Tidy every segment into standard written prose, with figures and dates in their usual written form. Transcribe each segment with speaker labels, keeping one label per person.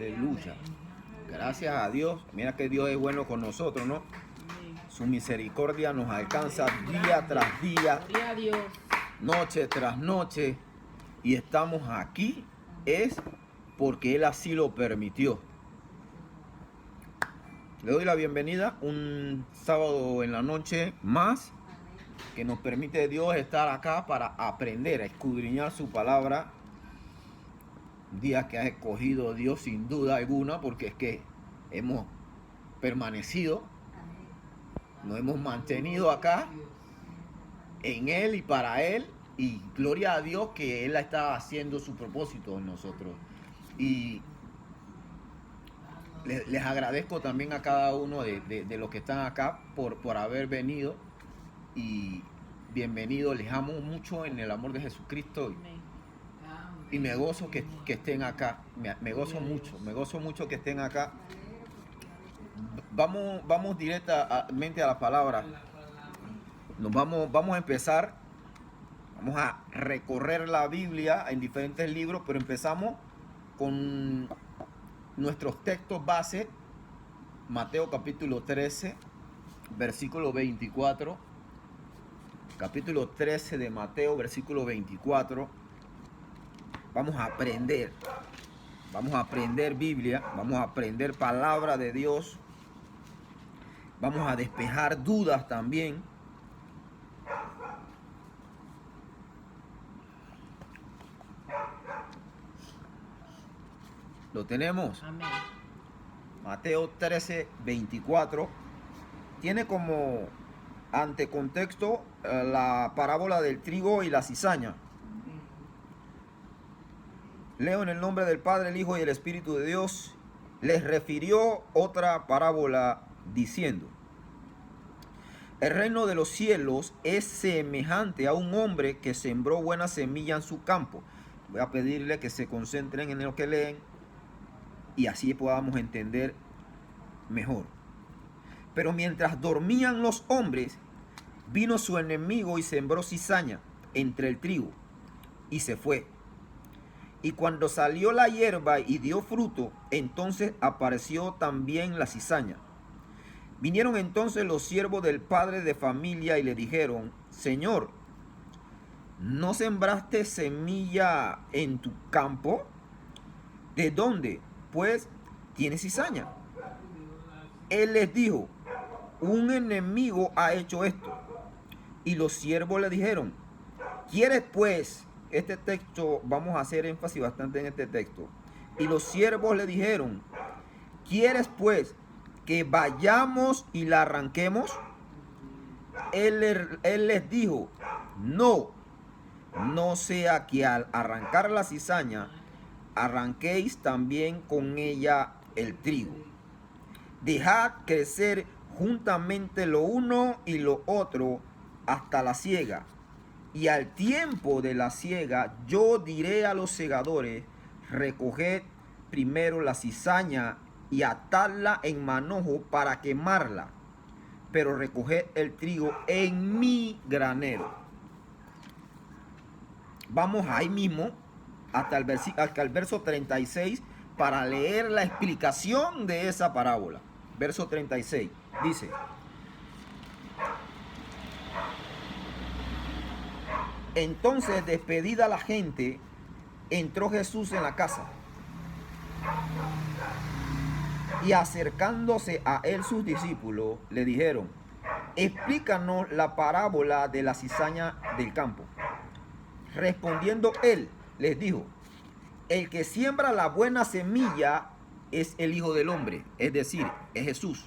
Speaker 1: Aleluya. Gracias a Dios. Mira que Dios es bueno con nosotros, ¿no? Su misericordia nos alcanza día tras día, noche tras noche. Y estamos aquí es porque Él así lo permitió. Le doy la bienvenida un sábado en la noche más que nos permite Dios estar acá para aprender, a escudriñar su palabra. Un día que ha escogido Dios sin duda alguna, porque es que hemos permanecido, nos hemos mantenido acá en Él y para Él, y gloria a Dios que Él está haciendo su propósito en nosotros. Y les agradezco también a cada uno de los que están acá por haber venido, y bienvenido. Les amo mucho en el amor de Jesucristo y me gozo que estén acá. Me gozo mucho que estén acá. Vamos directamente a la palabra. Vamos a empezar. Vamos a recorrer la Biblia en diferentes libros, pero empezamos con nuestros textos base. Mateo capítulo 13, versículo 24. Capítulo 13 de Mateo, versículo 24. Vamos a aprender Biblia, vamos a aprender palabra de Dios, vamos a despejar dudas también. ¿Lo tenemos?
Speaker 2: Amén.
Speaker 1: Mateo 13, 24. Tiene como antecontexto la parábola del trigo y la cizaña. Leo en el nombre del Padre, el Hijo y el Espíritu de Dios. Les refirió otra parábola diciendo: el reino de los cielos es semejante a un hombre que sembró buena semilla en su campo. Voy a pedirle que se concentren en lo que leen y así podamos entender mejor. Pero mientras dormían los hombres, vino su enemigo y sembró cizaña entre el trigo y se fue. Y cuando salió la hierba y dio fruto, entonces apareció también la cizaña. Vinieron entonces los siervos del padre de familia y le dijeron: Señor, ¿no sembraste semilla en tu campo? ¿De dónde, pues, tiene cizaña? Él les dijo: un enemigo ha hecho esto. Y los siervos le dijeron: ¿quieres pues? Este texto, vamos a hacer énfasis bastante en este texto. Y los siervos le dijeron: ¿quieres pues que vayamos y la arranquemos? Él les dijo: no sea que al arrancar la cizaña arranquéis también con ella el trigo. Dejad crecer juntamente lo uno y lo otro hasta la siega. Y al tiempo de la siega yo diré a los segadores: recoged primero la cizaña y atadla en manojo para quemarla, pero recoged el trigo en mi granero. Vamos ahí mismo hasta el verso 36 para leer la explicación de esa parábola. Verso 36 dice: entonces, despedida la gente, entró Jesús en la casa, y acercándose a él sus discípulos le dijeron: explícanos la parábola de la cizaña del campo. Respondiendo él, les dijo: el que siembra la buena semilla es el Hijo del Hombre, es decir, es Jesús.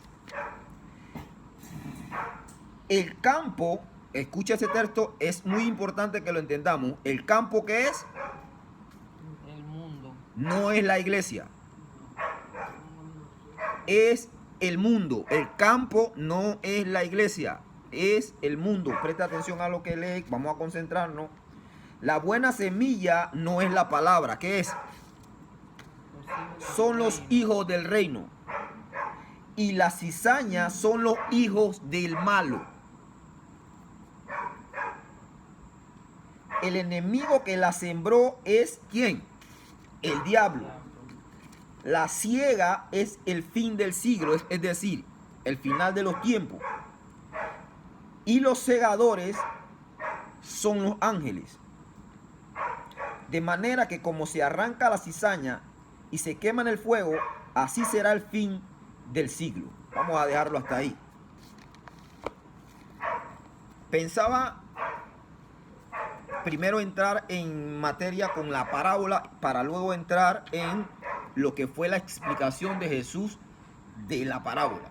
Speaker 1: El campo, escucha ese texto, es muy importante que lo entendamos. El campo, ¿qué es?
Speaker 2: El mundo.
Speaker 1: No es la iglesia, es el mundo. El campo no es la iglesia, es el mundo. Presta atención a lo que lee, vamos a concentrarnos. La buena semilla no es la palabra, ¿qué es? Son los hijos del reino. Y la cizaña son los hijos del malo. El enemigo que la sembró es ¿quién? El diablo. La siega es el fin del siglo, es decir, el final de los tiempos. Y los segadores son los ángeles. De manera que como se arranca la cizaña y se quema en el fuego, así será el fin del siglo. Vamos a dejarlo hasta ahí. Pensaba primero entrar en materia con la parábola para luego entrar en lo que fue la explicación de Jesús de la parábola.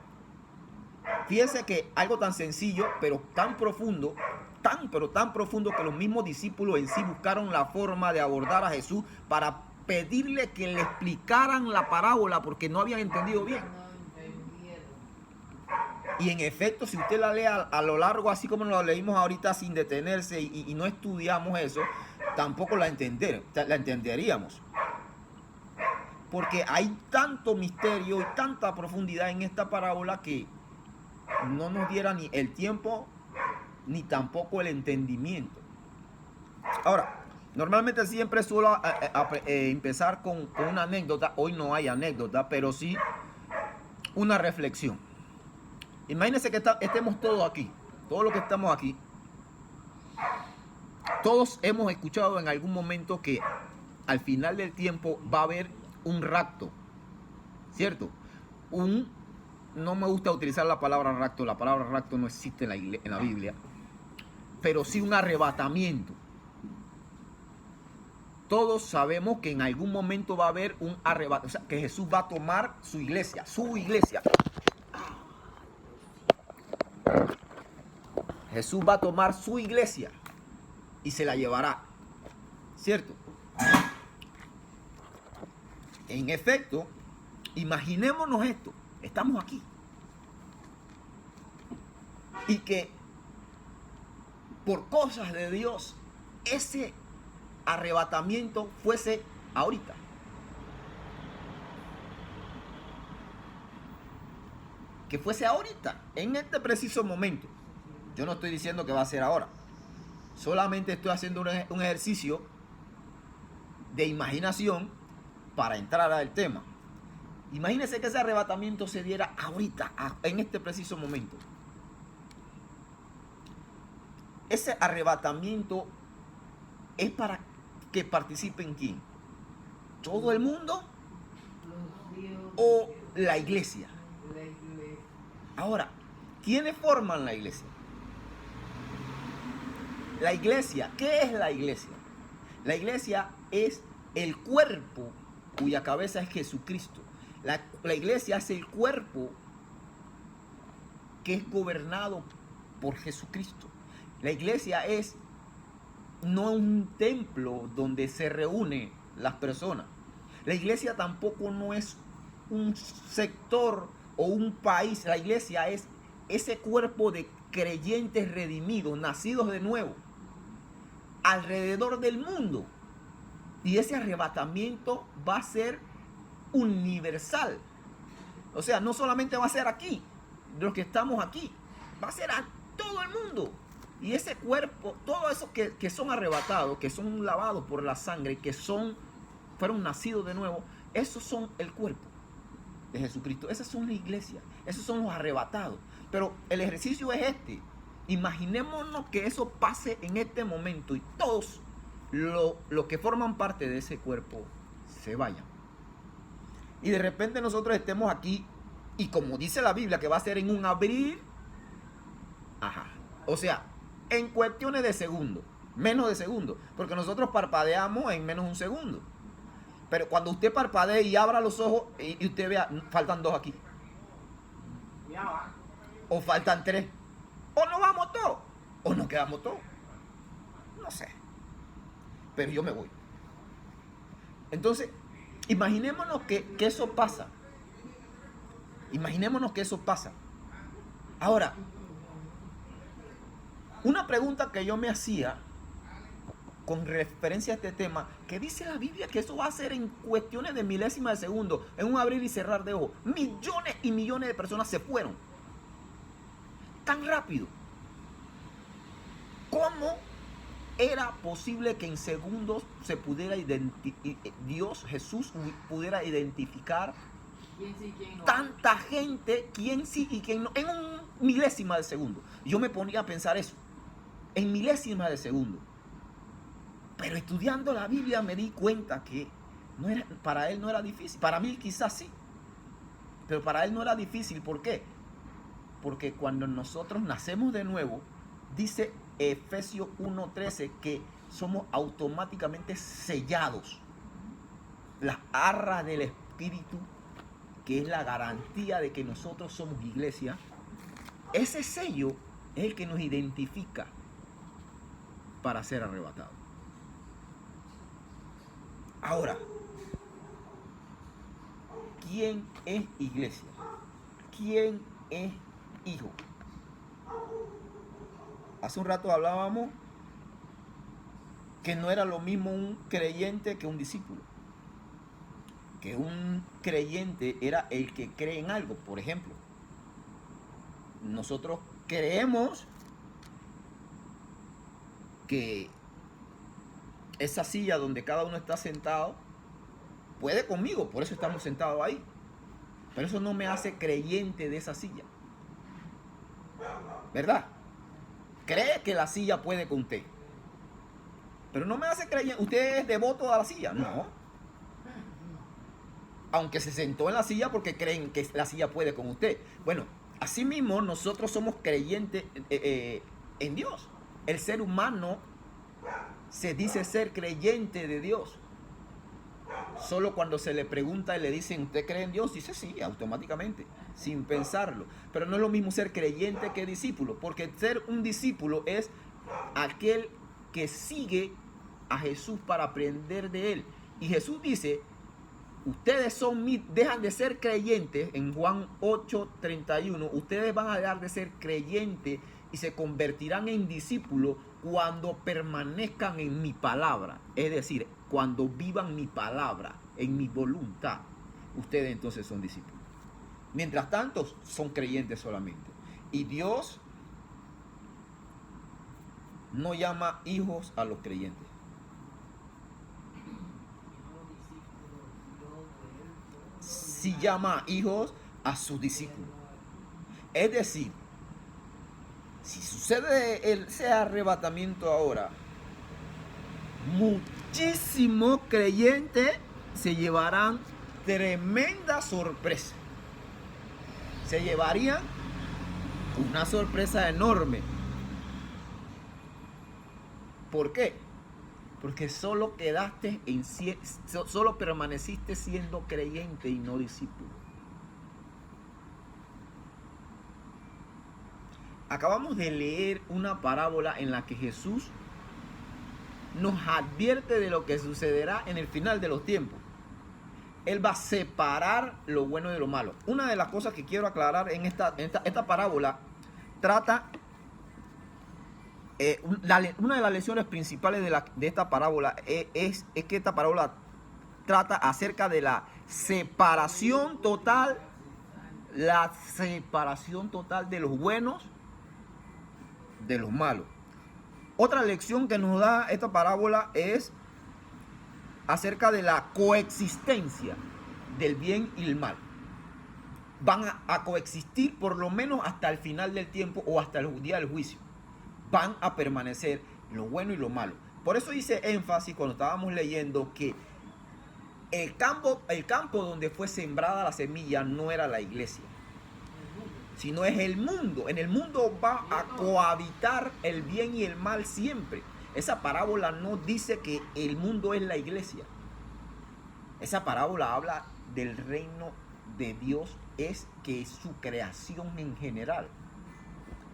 Speaker 1: Fíjense que algo tan sencillo, pero tan profundo, tan profundo que los mismos discípulos en sí buscaron la forma de abordar a Jesús para pedirle que le explicaran la parábola porque no habían entendido bien. Y en efecto, si usted la lee a lo largo, así como lo leímos ahorita sin detenerse y no estudiamos eso, tampoco la entenderíamos. Porque hay tanto misterio y tanta profundidad en esta parábola que no nos diera ni el tiempo ni tampoco el entendimiento. Ahora, normalmente siempre suelo empezar con una anécdota. Hoy no hay anécdota, pero sí una reflexión. Imagínense que estemos todos aquí, todos los que estamos aquí. Todos hemos escuchado en algún momento que al final del tiempo va a haber un rapto, ¿cierto? No me gusta utilizar la palabra rapto no existe en la Biblia, pero sí un arrebatamiento. Todos sabemos que en algún momento va a haber un arrebatamiento, o sea, que Jesús va a tomar su iglesia. Jesús va a tomar su iglesia y se la llevará, ¿cierto? En efecto, imaginémonos esto, estamos aquí. Y que por cosas de Dios, ese arrebatamiento fuese ahorita. Que fuese ahorita, en este preciso momento. Yo no estoy diciendo que va a ser ahora. Solamente estoy haciendo un ejercicio de imaginación para entrar al tema. Imagínense que ese arrebatamiento se diera ahorita, en este preciso momento. Ese arrebatamiento es para que participen ¿quién? ¿Todo el mundo? ¿O la iglesia? Ahora, ¿quiénes forman la iglesia? La iglesia, ¿qué es la iglesia? La iglesia es el cuerpo cuya cabeza es Jesucristo. La iglesia es el cuerpo que es gobernado por Jesucristo. La iglesia es no un templo donde se reúnen las personas. La iglesia tampoco no es un sector o un país. La iglesia es ese cuerpo de creyentes redimidos, nacidos de nuevo, alrededor del mundo. Y ese arrebatamiento va a ser universal. O sea, no solamente va a ser aquí, de los que estamos aquí, va a ser a todo el mundo. Y ese cuerpo, todos esos que son arrebatados, que son lavados por la sangre, que fueron nacidos de nuevo, esos son el cuerpo de Jesucristo. Esas son la iglesia, esos son los arrebatados. Pero el ejercicio es este. Imaginémonos que eso pase en este momento y todos los que forman parte de ese cuerpo se vayan. Y de repente nosotros estemos aquí y como dice la Biblia que va a ser en un abrir, o sea, en cuestiones de segundos, menos de segundos, porque nosotros parpadeamos en menos de un segundo. Pero cuando usted parpadee y abra los ojos y usted vea, faltan 2 aquí. O faltan 3. O nos vamos todos. O nos quedamos todos. No sé. Pero yo me voy. Entonces, imaginémonos que eso pasa. Imaginémonos que eso pasa. Ahora, una pregunta que yo me hacía con referencia a este tema, que dice la Biblia que eso va a ser en cuestiones de milésimas de segundo, en un abrir y cerrar de ojos. Millones y millones de personas se fueron. Tan rápido. ¿Cómo era posible que en segundos se pudiera Jesús pudiera identificar
Speaker 2: ¿Quién sí, quién no?
Speaker 1: tanta gente, quién sí y quién no, en un milésima de segundo. Yo me ponía a pensar eso, en milésima de segundo. Pero estudiando la Biblia me di cuenta que para él no era difícil. Para mí quizás sí, pero para él no era difícil. ¿Por qué? Porque cuando nosotros nacemos de nuevo, dice Efesios 1:13 que somos automáticamente sellados. Las arras del Espíritu, que es la garantía de que nosotros somos iglesia, ese sello es el que nos identifica para ser arrebatados. Ahora, ¿quién es iglesia? ¿Quién es hijo? Hace un rato hablábamos que no era lo mismo un creyente que un discípulo. Que un creyente era el que cree en algo. Por ejemplo, nosotros creemos que esa silla donde cada uno está sentado puede conmigo, por eso estamos sentados ahí. Pero eso no me hace creyente de esa silla. ¿Verdad? Cree que la silla puede con usted. Pero no me hace creyente. ¿Usted es devoto a la silla? No. Aunque se sentó en la silla porque creen que la silla puede con usted. Bueno, así mismo nosotros somos creyentes en Dios. El ser humano se dice ser creyente de Dios. Solo cuando se le pregunta y le dicen, ¿usted cree en Dios? Dice sí, automáticamente, sin pensarlo. Pero no es lo mismo ser creyente que discípulo, porque ser un discípulo es aquel que sigue a Jesús para aprender de él. Y Jesús dice, ustedes dejan de ser creyentes, en Juan 8:31, ustedes van a dejar de ser creyentes y se convertirán en discípulos cuando permanezcan en mi palabra. Es decir, cuando vivan mi palabra, en mi voluntad, ustedes entonces son discípulos. Mientras tanto, son creyentes solamente. Y Dios no llama hijos a los creyentes. Sí llama hijos a sus discípulos. Es decir, si sucede ese arrebatamiento ahora, muchísimos creyentes se llevarán tremenda sorpresa. Se llevarían una sorpresa enorme. ¿Por qué? Porque solo permaneciste siendo creyente y no discípulo. Acabamos de leer una parábola en la que Jesús nos advierte de lo que sucederá en el final de los tiempos. Él va a separar lo bueno de lo malo. Una de las cosas que quiero aclarar en esta parábola trata, una de las lecciones principales de esta parábola es que esta parábola trata acerca de la separación total de los buenos de los malos. Otra lección que nos da esta parábola es acerca de la coexistencia del bien y el mal. Van a coexistir por lo menos hasta el final del tiempo o hasta el día del juicio. Van a permanecer lo bueno y lo malo. Por eso hice énfasis cuando estábamos leyendo que el campo donde fue sembrada la semilla no era la iglesia, sino es el mundo. En el mundo va a cohabitar el bien y el mal siempre. Esa parábola no dice que el mundo es la iglesia. Esa parábola habla del reino de Dios, es que es su creación en general.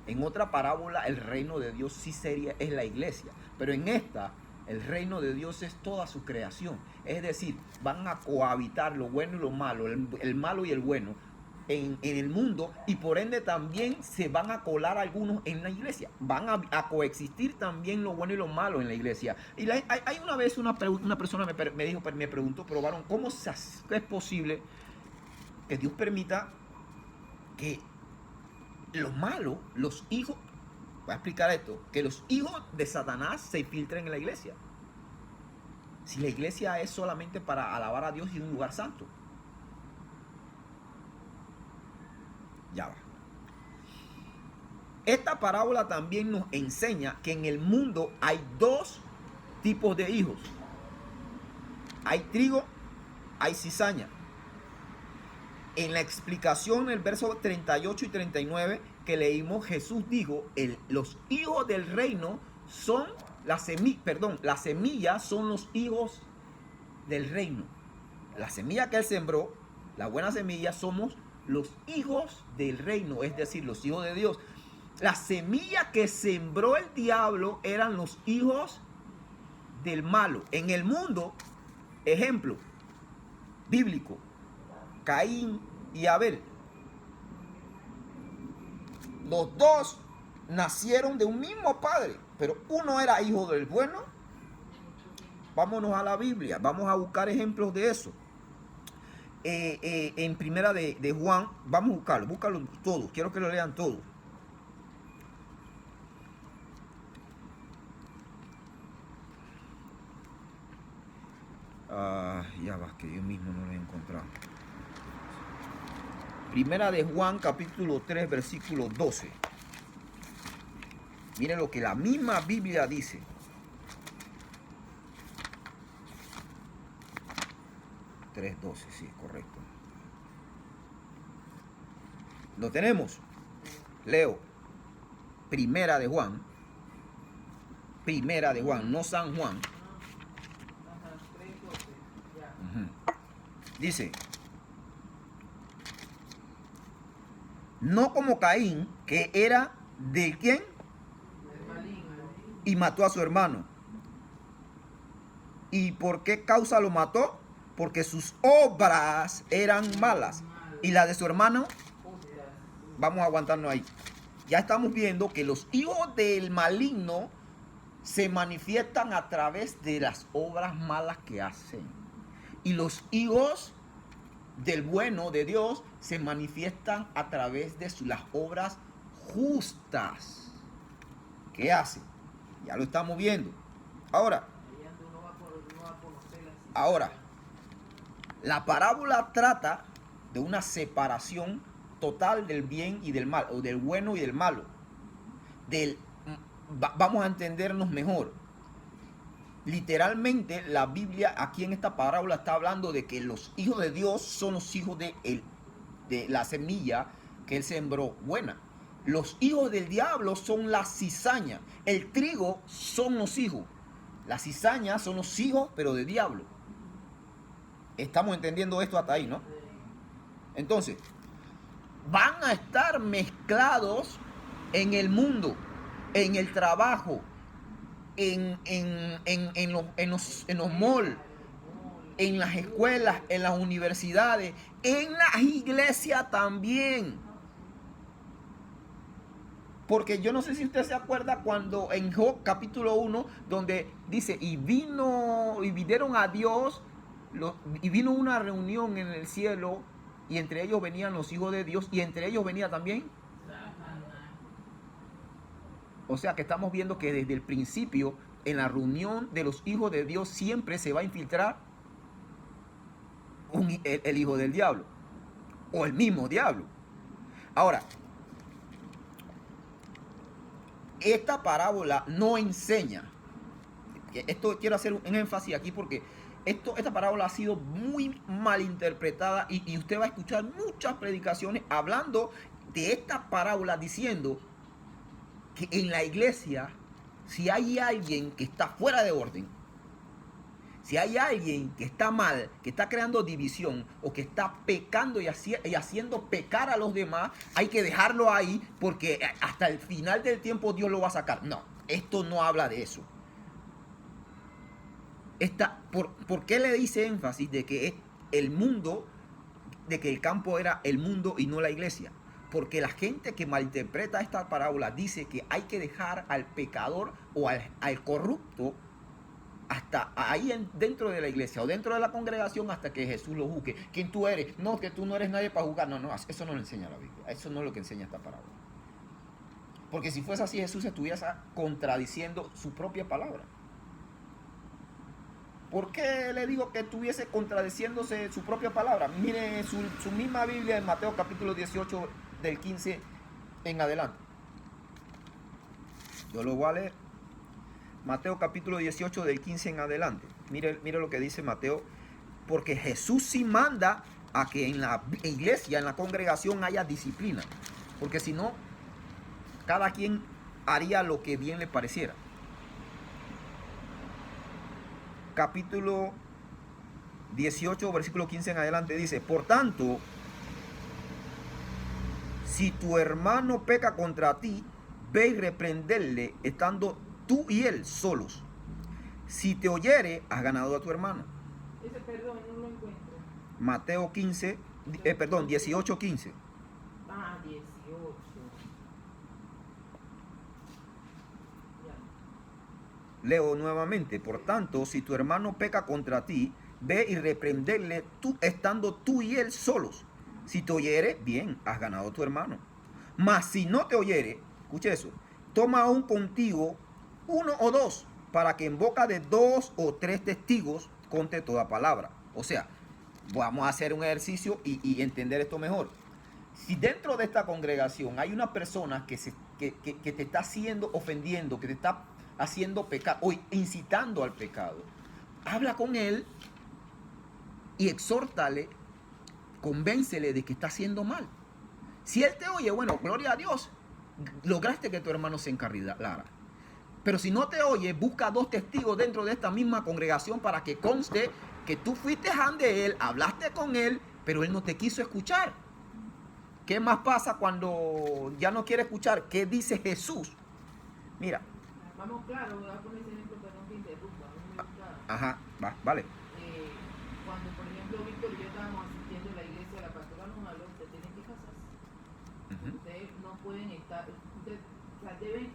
Speaker 1: En otra parábola el reino de Dios sí es la iglesia, pero en esta el reino de Dios es toda su creación. Es decir, van a cohabitar lo bueno y lo malo, el malo y el bueno en el mundo, y por ende también se van a colar algunos en la iglesia. Van a coexistir también lo bueno y lo malo en la iglesia. Y hay una vez una persona me preguntó, pero varón, ¿cómo es posible que Dios permita que los malos, los hijos voy a explicar esto, que los hijos de Satanás se infiltren en la iglesia. Si la iglesia es solamente para alabar a Dios y un lugar santo. Ya va. Esta parábola también nos enseña que en el mundo hay dos tipos de hijos. Hay trigo, hay cizaña. En la explicación del verso 38 y 39 que leímos, Jesús dijo, los hijos del reino son las semillas son los hijos del reino. La semilla que él sembró, la buena semilla, somos los hijos del reino, es decir, los hijos de Dios. La semilla que sembró el diablo eran los hijos del malo. En el mundo, ejemplo bíblico, Caín y Abel. Los dos nacieron de un mismo padre, pero uno era hijo del bueno. Vámonos a la Biblia, vamos a buscar ejemplos de eso. En primera de Juan, vamos a búscalo todos, quiero que lo lean todos. Ya va, que yo mismo no lo he encontrado. Primera de Juan, capítulo 3, versículo 12. Miren lo que la misma Biblia dice. .12, sí, correcto. Lo tenemos. Leo. Primera de Juan. Primera de Juan, no San Juan. Dice, no como Caín, que era de quién, y mató a su hermano. ¿Y por qué causa lo mató? Porque sus obras eran malas. Y la de su hermano, vamos a aguantarnos ahí. Ya estamos viendo que los hijos del maligno se manifiestan a través de las obras malas que hacen. Y los hijos del bueno, de Dios, se manifiestan a través de las obras justas. ¿Qué hacen? Ya lo estamos viendo. Ahora, la parábola trata de una separación total del bien y del mal, o del bueno y del malo. Vamos a entendernos mejor. Literalmente la Biblia aquí en esta parábola está hablando de que los hijos de Dios son los hijos de la semilla que él sembró buena. Los hijos del diablo son la cizaña. El trigo son los hijos. La cizaña son los hijos, pero de diablo. Estamos entendiendo esto hasta ahí, ¿no? Entonces, van a estar mezclados en el mundo, en el trabajo, en los malls, en las escuelas, en las universidades, en las iglesias también. Porque yo no sé si usted se acuerda cuando en Job capítulo 1, donde dice, y vinieron a Dios, y vino una reunión en el cielo, y entre ellos venían los hijos de Dios, y entre ellos venía también. O sea que estamos viendo que desde el principio, en la reunión de los hijos de Dios, siempre se va a infiltrar el hijo del diablo, o el mismo diablo. Ahora, esta parábola no enseña, esto quiero hacer un énfasis aquí porque esta parábola ha sido muy mal interpretada y usted va a escuchar muchas predicaciones hablando de esta parábola diciendo que en la iglesia, si hay alguien que está fuera de orden, si hay alguien que está mal, que está creando división o que está pecando y haciendo pecar a los demás, hay que dejarlo ahí porque hasta el final del tiempo Dios lo va a sacar. No, esto no habla de eso. ¿Por qué le dice énfasis de que el mundo, de que el campo era el mundo y no la iglesia? Porque la gente que malinterpreta esta parábola dice que hay que dejar al pecador o al corrupto hasta ahí dentro de la iglesia o dentro de la congregación hasta que Jesús lo juzgue. ¿Quién tú eres? No, que tú no eres nadie para juzgar. No, eso no lo enseña la Biblia. Eso no es lo que enseña esta parábola. Porque si fuese así, Jesús estuviese contradiciendo su propia palabra. ¿Por qué le digo que estuviese contradiciéndose su propia palabra? Mire su misma Biblia en Mateo capítulo 18 del 15 en adelante. Yo lo voy a leer. Mateo capítulo 18 del 15 en adelante. Mire lo que dice Mateo. Porque Jesús sí manda a que en la iglesia, en la congregación haya disciplina. Porque si no, cada quien haría lo que bien le pareciera. Capítulo 18, versículo 15 en adelante dice: por tanto, si tu hermano peca contra ti, ve y reprenderle estando tú y él solos. Si te oyere, has ganado a tu hermano.
Speaker 2: Ese, perdón, no lo encuentro.
Speaker 1: Mateo 15, 18, 15.
Speaker 2: Ah, 18. Ya.
Speaker 1: Leo nuevamente: por tanto, si tu hermano peca contra ti, ve y reprenderle tú, estando tú y él solos. Si te oyere, bien, has ganado a tu hermano. Mas si no te oyere, escucha eso, toma aún contigo uno o dos, para que en boca de 2 o 3 testigos conte toda palabra. O sea, vamos a hacer un ejercicio y entender esto mejor. Si dentro de esta congregación hay una persona que te está haciendo, ofendiendo, que te está haciendo pecar o incitando al pecado, habla con él y exhórtale, convéncele de que está haciendo mal. Si él te oye, bueno, gloria a Dios, lograste que tu hermano se encarrilara. Pero si no te oye, busca 2 testigos dentro de esta misma congregación para que conste que tú fuiste de él, hablaste con él, pero él no te quiso escuchar. ¿Qué más pasa cuando ya no quiere escuchar? ¿Qué dice Jesús? Mira.
Speaker 2: Vamos, claro, voy a poner ese ejemplo, perdón que interrumpa.
Speaker 1: Ajá, vale.
Speaker 2: Cuando, por ejemplo, Víctor y yo estábamos asistiendo a la iglesia, la pastora nos habló, ustedes tienen que casarse. Ustedes no pueden estar, ustedes, o sea, deben,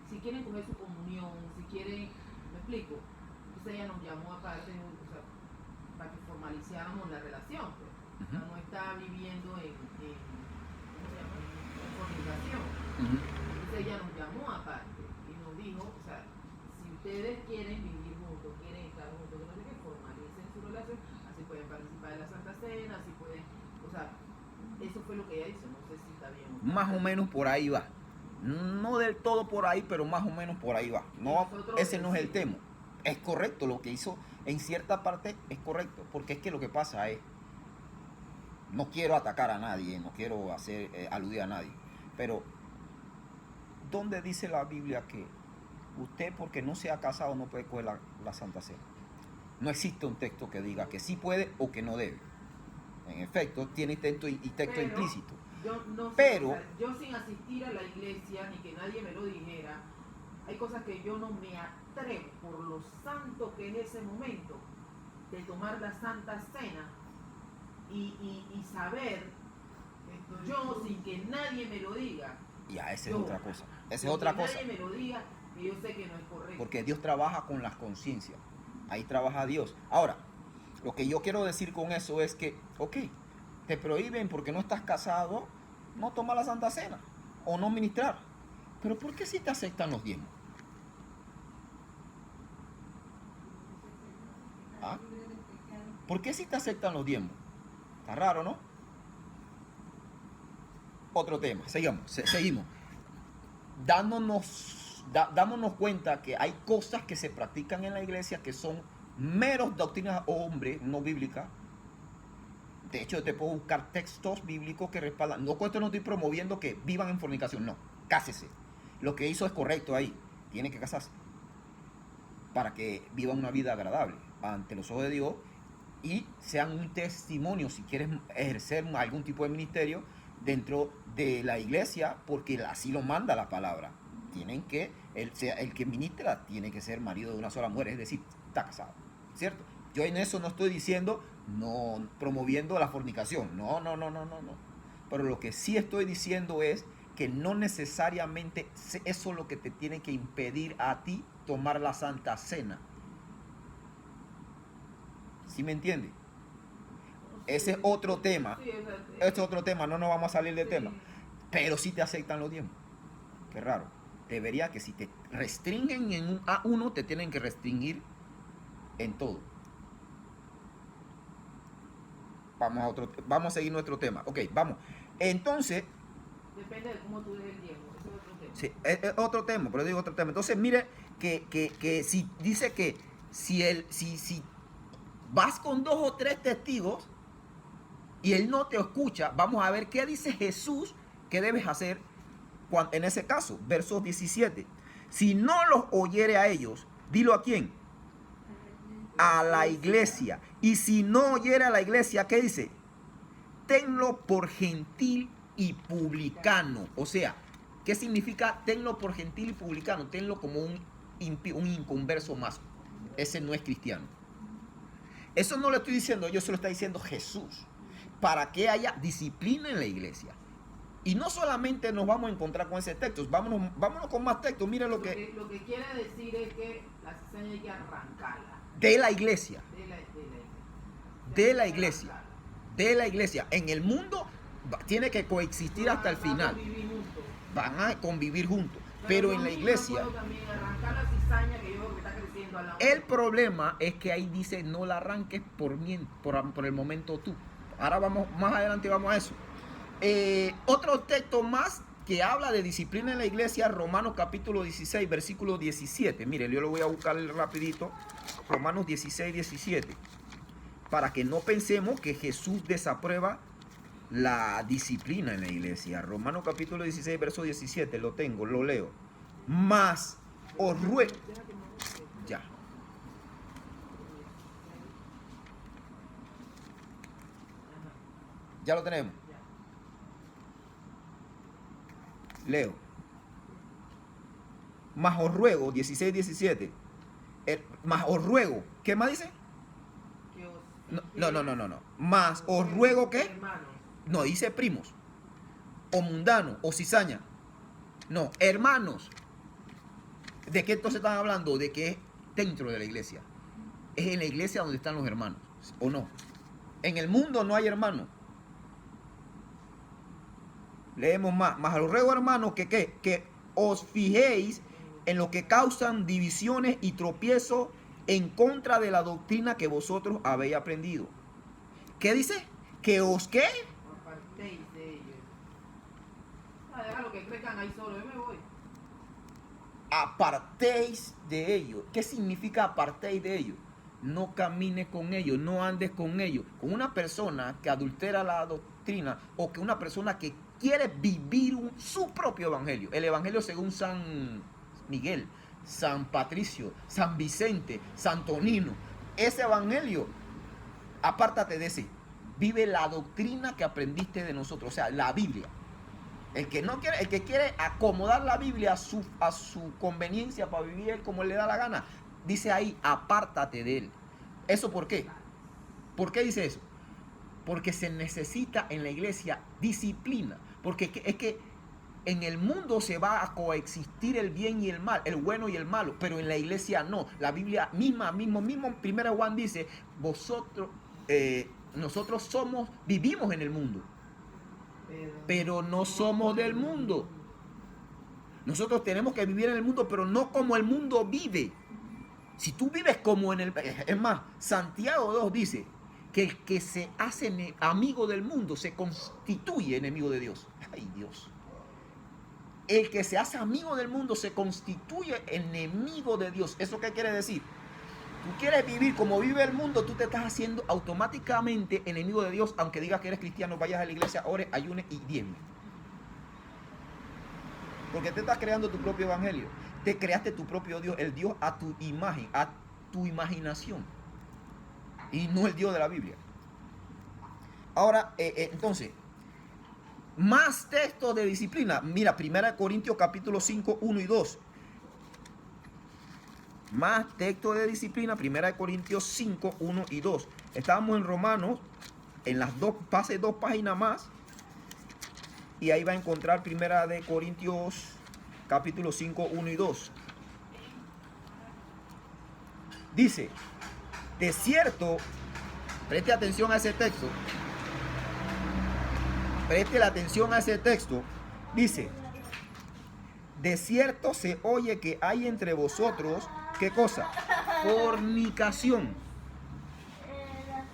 Speaker 2: si quieren coger su comunión, si quieren, ¿me explico? Entonces ella nos llamó aparte, o sea, para que formalizáramos la relación, pues. O sea, no está viviendo en ¿cómo se llama? En fornicación. Entonces ella nos llamó aparte y nos dijo, o sea, si ustedes quieren vivir juntos, quieren estar juntos, no sé qué, formalicen su relación, así pueden participar de la Santa Cena, así pueden, o sea, eso fue lo que ella hizo, no sé si está bien.
Speaker 1: Más o menos por ahí va. No del todo por ahí, pero más o menos por ahí va. No, ese no es el tema. Es correcto, lo que hizo en cierta parte es correcto, porque es que lo que pasa es, no quiero atacar a nadie, no quiero hacer aludir a nadie, pero ¿dónde dice la Biblia que usted, porque no se ha casado, no puede coger la Santa Cena? No existe un texto que diga que sí puede o que no debe. En efecto, tiene texto implícito.
Speaker 2: Yo no sé,
Speaker 1: pero,
Speaker 2: o sea, yo sin asistir a la iglesia, ni que nadie me lo dijera, hay cosas que yo no me atrevo, por lo santo que es ese momento, de tomar la Santa Cena y saber, yo sin que nadie me lo diga.
Speaker 1: Ya, esa es otra cosa. Esa es otra cosa.
Speaker 2: Que nadie me lo diga, que yo sé que no es correcto.
Speaker 1: Porque Dios trabaja con las conciencias. Ahí trabaja Dios. Ahora, lo que yo quiero decir con eso es que, ok, te prohíben porque no estás casado, no tomar la Santa Cena o no ministrar. Pero ¿por qué si te aceptan los diezmos? ¿Ah? ¿Por qué si te aceptan los diezmos? Está raro, ¿no? Otro tema, seguimos. Dámonos cuenta que hay cosas que se practican en la iglesia que son meros doctrinas hombres, no bíblicas. De hecho, te puedo buscar textos bíblicos que respaldan. No, con esto no estoy promoviendo que vivan en fornicación, no. Cásese. Lo que hizo es correcto ahí. Tiene que casarse para que vivan una vida agradable ante los ojos de Dios y sean un testimonio si quieres ejercer algún tipo de ministerio dentro de la iglesia, porque así lo manda la palabra. Tienen que, el que ministra tiene que ser marido de una sola mujer, es decir, está casado, ¿cierto? Yo en eso no estoy diciendo, no promoviendo la fornicación, no. Pero lo que sí estoy diciendo es que no necesariamente eso es lo que te tiene que impedir a ti tomar la Santa Cena. ¿Sí me entiendes? Ese es otro tema. Ese es otro tema, no nos vamos a salir del tema. Pero sí te aceptan los diezmos. Qué raro. Debería que si te restringen a uno, te tienen que restringir en todo. Vamos a seguir nuestro tema. Ok, vamos. Entonces,
Speaker 2: Depende de cómo tú des el diezmo. Eso es otro tema.
Speaker 1: sí, es otro tema, pero digo otro tema. Entonces, mire que si dice que si vas con 2 o 3 testigos y él no te escucha, vamos a ver qué dice Jesús que debes hacer en ese caso. Versos 17. Si no los oyere a ellos, dilo a quién. A la iglesia. Y si no oyere a la iglesia, ¿qué dice? Tenlo por gentil y publicano. O sea, ¿qué significa tenlo por gentil y publicano? Tenlo como un inconverso más. Ese no es cristiano. Eso no lo estoy diciendo yo, se lo está diciendo Jesús. Para que haya disciplina en la iglesia. Y no solamente nos vamos a encontrar con ese texto, vámonos con más textos. Mira lo que
Speaker 2: quiere decir es que la cizaña hay que arrancarla.
Speaker 1: de la iglesia.
Speaker 2: De
Speaker 1: De la iglesia. En el mundo tiene que coexistir hasta el final. Van a convivir juntos. Pero en la iglesia, el problema es que ahí dice no la arranques por el momento tú. Ahora más adelante vamos a eso. Otro texto más que habla de disciplina en la iglesia, Romanos capítulo 16, versículo 17. Mire, yo lo voy a buscar rapidito. Romanos 16, 17. Para que no pensemos que Jesús desaprueba la disciplina en la iglesia. Romanos capítulo 16, verso 17. Lo tengo, lo leo. Mas os ruego. Ya. Ya lo tenemos. Leo. Mas os ruego, 16, 17. Mas os ruego. ¿Qué más dice? No. Mas os ruego que. No, dice primos. O mundano. O cizaña. No, hermanos. ¿De qué entonces están hablando? De que es dentro de la iglesia. Es en la iglesia donde están los hermanos. ¿O no? En el mundo no hay hermanos. Leemos más. Mas os ruego, hermanos, que os fijéis en lo que causan divisiones y tropiezos en contra de la doctrina que vosotros habéis aprendido. ¿Qué dice? ¿Que os qué?
Speaker 2: Apartéis de ellos. Déjalo que crezcan ahí solo, yo me voy.
Speaker 1: Apartéis de ellos. ¿Qué significa apartéis de ellos? No camines con ellos, no andes con ellos. Con una persona que adultera la doctrina o que una persona que quiere vivir su propio evangelio. El evangelio según San Miguel, San Patricio, San Vicente, Santo Nino. Ese evangelio, apártate de ese. Vive la doctrina que aprendiste de nosotros, o sea, la Biblia. El que quiere acomodar la Biblia a su conveniencia para vivir él como él le da la gana, dice ahí, apártate de él. ¿Eso por qué? ¿Por qué dice eso? Porque se necesita en la iglesia disciplina. Porque es que en el mundo se va a coexistir el bien y el mal, el bueno y el malo, pero en la iglesia no. La Biblia mismo, 1 Juan dice, nosotros vivimos en el mundo, pero no somos del mundo. Nosotros tenemos que vivir en el mundo, pero no como el mundo vive. Si tú vives como en el... Es más, Santiago 2 dice que el que se hace amigo del mundo se constituye enemigo de Dios. Ay, Dios. El que se hace amigo del mundo se constituye enemigo de Dios. ¿Eso qué quiere decir? Tú quieres vivir como vive el mundo, tú te estás haciendo automáticamente enemigo de Dios, aunque digas que eres cristiano, vayas a la iglesia, ores, ayunes y diezmes. Porque te estás creando tu propio evangelio. Te creaste tu propio Dios, el Dios a tu imagen, a tu imaginación. Y no el Dios de la Biblia. Ahora, entonces, más textos de disciplina. Mira, 1 Corintios capítulo 5, 1 y 2. Más textos de disciplina, 1 Corintios 5, 1 y 2. Estábamos en Romanos, en las dos páginas más. Y ahí va a encontrar 1 Corintios capítulo 5, 1 y 2. Dice, de cierto, preste atención a ese texto. Preste la atención a ese texto. Dice, De cierto se oye que hay entre vosotros, ¿qué cosa? Fornicación.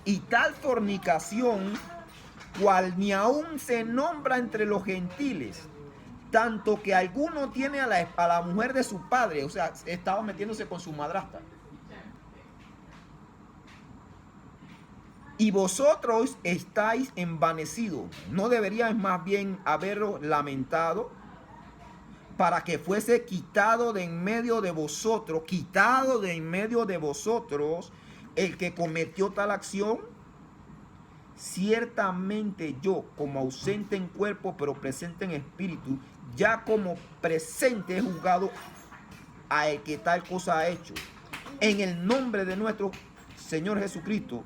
Speaker 1: Y tal fornicación, cual ni aún se nombra entre los gentiles, tanto que alguno tiene a la mujer de su padre, o sea, estaba metiéndose con su madrastra. Y vosotros estáis envanecidos. ¿No deberíais más bien haberos lamentado para que fuese quitado de en medio de vosotros, el que cometió tal acción? Ciertamente yo, como ausente en cuerpo, pero presente en espíritu, ya como presente he juzgado a el que tal cosa ha hecho. En el nombre de nuestro Señor Jesucristo,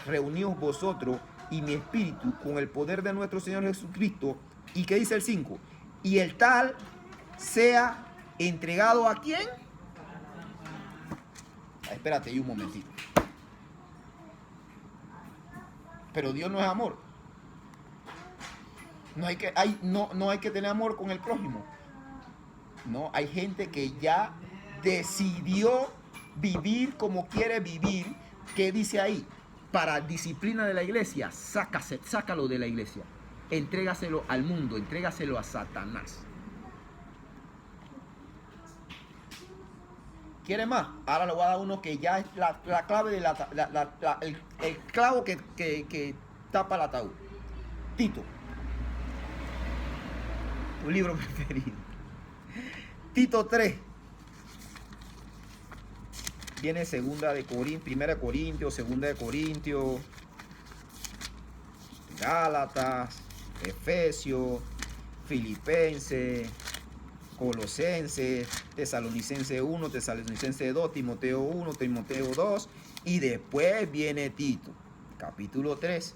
Speaker 1: reuníos vosotros y mi espíritu con el poder de nuestro Señor Jesucristo. ¿Y qué dice el 5? Y el tal sea entregado ¿a quién? Espérate ahí un momentito. Pero Dios no es amor. No hay que tener amor con el prójimo. No, hay gente que ya decidió vivir como quiere vivir. ¿Qué dice ahí? Para disciplina de la iglesia, sácalo de la iglesia. Entrégaselo al mundo, entrégaselo a Satanás. ¿Quiere más? Ahora le voy a dar uno que ya es la clave de el clavo que tapa el ataúd. Tito. Tu libro preferido. Tito 3. Viene Primera de Corintios, Segunda de Corintios, Gálatas, Efesios, Filipenses, Colosenses, Tesalonicenses 1, Tesalonicenses 2, Timoteo 1, Timoteo 2, y después viene Tito, capítulo 3,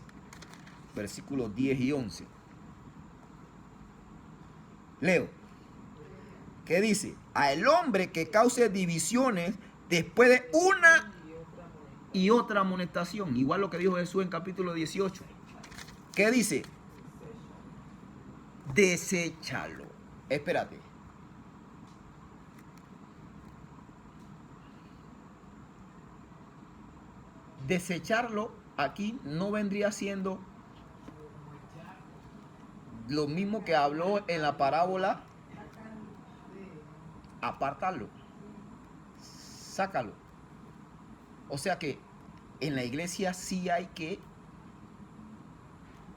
Speaker 1: versículos 10 y 11. Leo. ¿Qué dice? A el hombre que cause divisiones después de una y otra amonestación. Igual lo que dijo Jesús en capítulo 18. ¿Qué dice? Deséchalo. Espérate. Desecharlo aquí no vendría siendo lo mismo que habló en la parábola. Apartarlo. Sácalo. O sea que en la iglesia sí hay que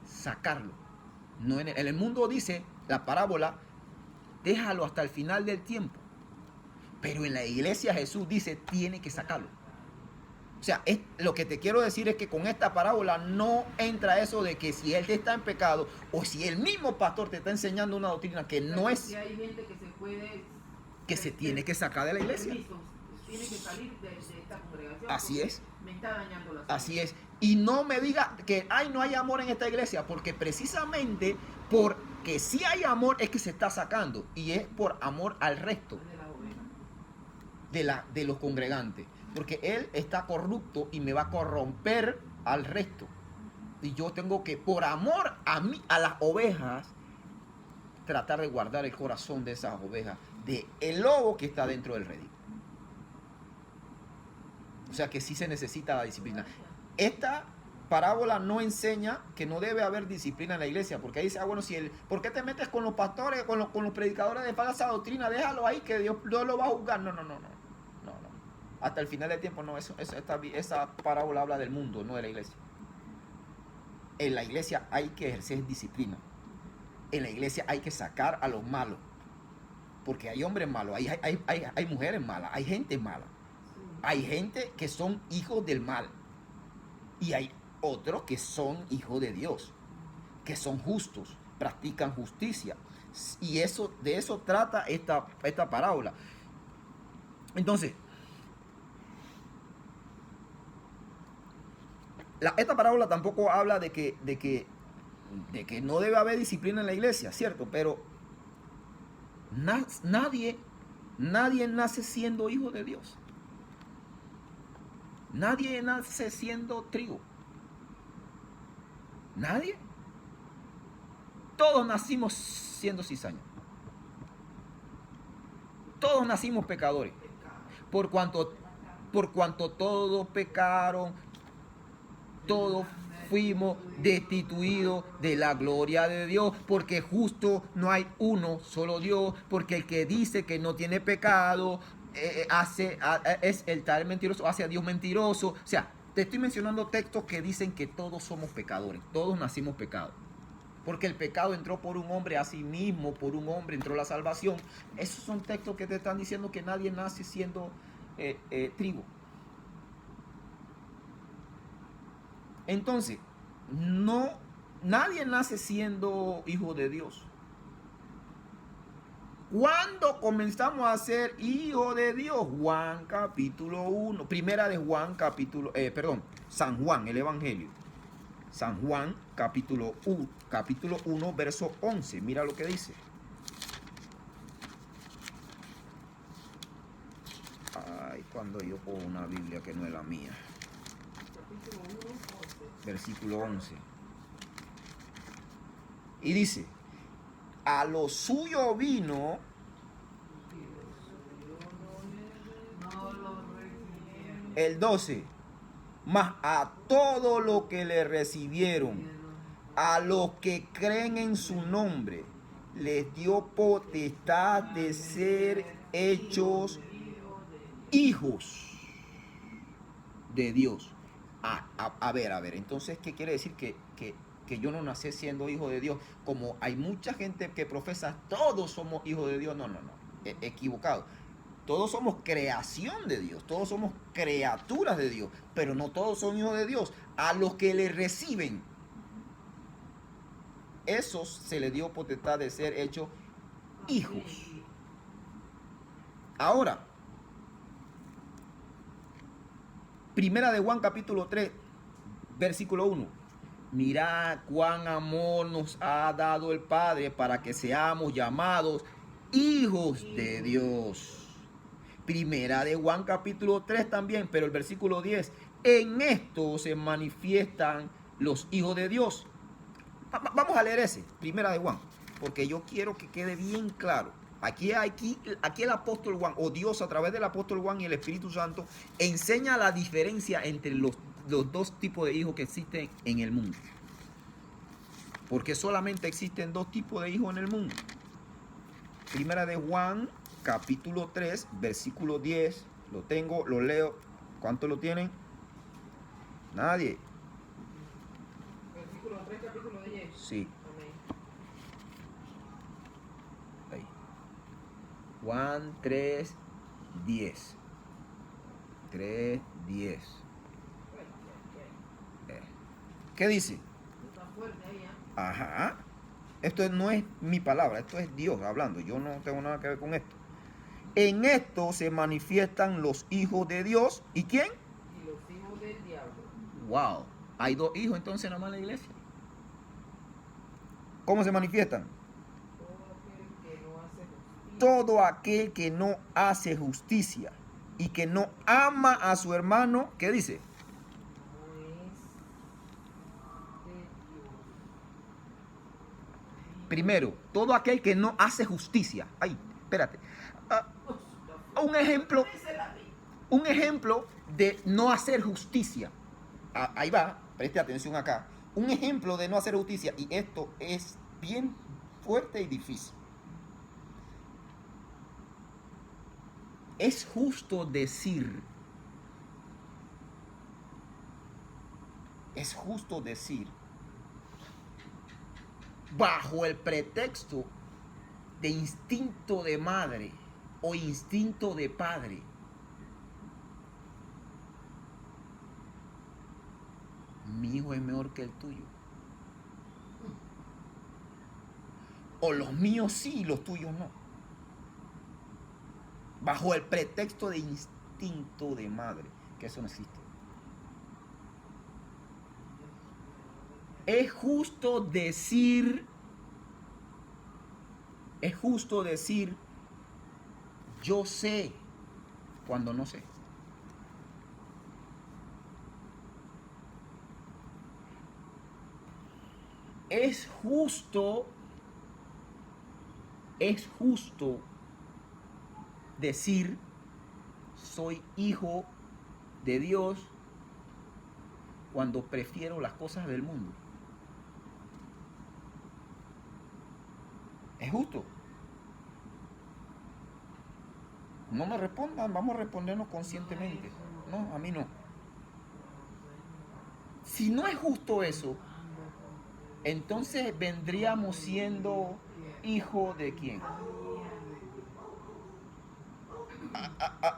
Speaker 1: sacarlo. No en el mundo dice la parábola, déjalo hasta el final del tiempo. Pero en la iglesia Jesús dice, tiene que sacarlo. O sea, lo que te quiero decir es que con esta parábola no entra eso de que si él está en pecado o si el mismo pastor te está enseñando una doctrina que no es...
Speaker 2: Si hay gente que se puede...
Speaker 1: que se tiene que sacar de la iglesia.
Speaker 2: Tiene que salir de esta congregación.
Speaker 1: Así es.
Speaker 2: Me está dañando la salud.
Speaker 1: Así es. Y no me diga que no hay amor en esta iglesia, porque precisamente porque sí hay amor es que se está sacando. Y es por amor al resto de los congregantes. Porque él está corrupto y me va a corromper al resto. Y yo tengo que, por amor a mí, a las ovejas, tratar de guardar el corazón de esas ovejas, de el lobo que está dentro del redil. O sea que sí se necesita la disciplina. Esta parábola no enseña que no debe haber disciplina en la iglesia, porque ahí dice, bueno, ¿por qué te metes con los pastores, con los predicadores de falsa doctrina? Déjalo ahí, que Dios lo va a juzgar. No. Hasta el final del tiempo, no, esa parábola habla del mundo, no de la iglesia. En la iglesia hay que ejercer disciplina. En la iglesia hay que sacar a los malos. Porque hay hombres malos, hay mujeres malas, hay gente mala. Hay gente que son hijos del mal. Y hay otros que son hijos de Dios. Que son justos, practican justicia. Y de eso trata esta parábola. Entonces, esta parábola tampoco habla de que no debe haber disciplina en la iglesia, ¿cierto? Pero nadie nace siendo hijo de Dios. Nadie nace siendo trigo. Nadie. Todos nacimos siendo cizaña. todos nacimos pecadores. Por cuanto todos pecaron, todos fuimos destituidos de la gloria de Dios, porque justo no hay uno solo Dios, porque el que dice que no tiene pecado es el tal mentiroso, hace a Dios mentiroso. O sea, te estoy mencionando textos que dicen que todos somos pecadores, todos nacimos pecados. Porque el pecado entró por un hombre, a sí mismo por un hombre entró la salvación. Esos son textos que te están diciendo que nadie nace siendo trigo. Entonces, nadie nace siendo hijo de Dios. ¿Cuándo comenzamos a ser hijo de Dios? Juan capítulo 1, primera de Juan capítulo, San Juan, el Evangelio. San Juan capítulo 1, verso 11. Mira lo que dice. Ay, cuando yo pongo una Biblia que no es la mía.
Speaker 2: Capítulo 1, 11.
Speaker 1: Versículo 11. Y dice, a lo suyo vino,
Speaker 2: No lo recibieron.
Speaker 1: el 12, mas a todo lo que le recibieron, a los que creen en su nombre, les dio potestad de ser hechos hijos de Dios. A ver, entonces, ¿qué quiere decir? Que yo no nací siendo hijo de Dios. Como hay mucha gente que profesa, todos somos hijos de Dios. No, equivocado. Todos somos creación de Dios, todos somos criaturas de Dios, pero no todos son hijos de Dios. A los que le reciben, esos se les dio potestad de ser hechos hijos. Ahora, primera de Juan capítulo 3, versículo 1. Mirad cuán amor nos ha dado el Padre para que seamos llamados hijos de Dios. Primera de Juan capítulo 3 también, pero el versículo 10. En esto se manifiestan los hijos de Dios. Vamos a leer ese, primera de Juan, porque yo quiero que quede bien claro. Aquí el apóstol Juan, o Dios a través del apóstol Juan y el Espíritu Santo, enseña la diferencia entre los dos tipos de hijos que existen en el mundo. Porque solamente existen dos tipos de hijos en el mundo. Primera de Juan, capítulo 3, versículo 10. Lo tengo, lo leo. ¿Cuántos lo tienen? Nadie.
Speaker 2: Versículo 3, capítulo 10.
Speaker 1: Sí.
Speaker 2: Amén.
Speaker 1: Ahí. Juan 3, 10. 3, 10. ¿Qué dice?
Speaker 2: Está fuerte ahí, ¿eh?
Speaker 1: Ajá. Esto no es mi palabra, esto es Dios hablando. Yo no tengo nada que ver con esto. En esto se manifiestan los hijos de Dios. ¿Y quién?
Speaker 2: Y los hijos del diablo.
Speaker 1: Wow. Hay dos hijos entonces nada más en la iglesia. ¿Cómo se manifiestan?
Speaker 2: Todo aquel que no hace justicia.
Speaker 1: Todo aquel que no hace justicia y que no ama a su hermano, ¿qué dice?
Speaker 2: No es de Dios.
Speaker 1: Primero, todo aquel que no hace justicia. Ay, espérate. Un ejemplo de no hacer justicia. Ahí va, preste atención acá. Un ejemplo de no hacer justicia, y esto es bien fuerte y difícil. Es justo decir, bajo el pretexto de instinto de madre o instinto de padre, mi hijo es mejor que el tuyo. O los míos sí y los tuyos no. Bajo el pretexto de instinto de madre, que eso no existe. Es justo decir, yo sé cuando no sé. Es justo decir soy hijo de Dios cuando prefiero las cosas del mundo? ¿Es justo? No me respondan, vamos a respondernos conscientemente. No, a mí no. Si no es justo eso, entonces vendríamos siendo hijo de quién.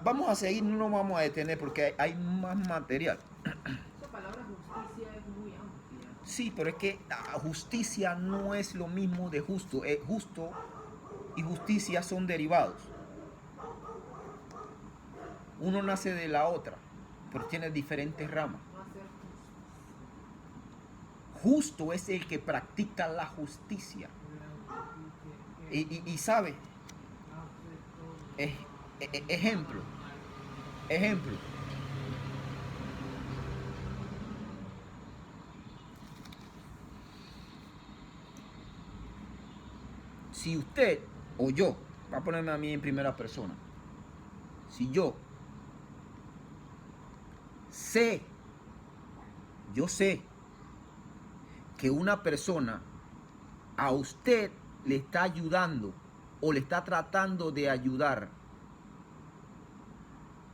Speaker 1: Vamos a seguir, no nos vamos a detener porque hay más material.
Speaker 2: Esa palabra justicia es muy amplia.
Speaker 1: Sí, pero es que justicia no es lo mismo de justo. Justo y justicia son derivados. Uno nace de la otra, pero tiene diferentes ramas.
Speaker 2: No hacer
Speaker 1: Justo es el que practica la justicia. Y sabe, ejemplo. Si usted o yo, va a ponerme a mí en primera persona, si yo sé que una persona a usted le está ayudando o le está tratando de ayudar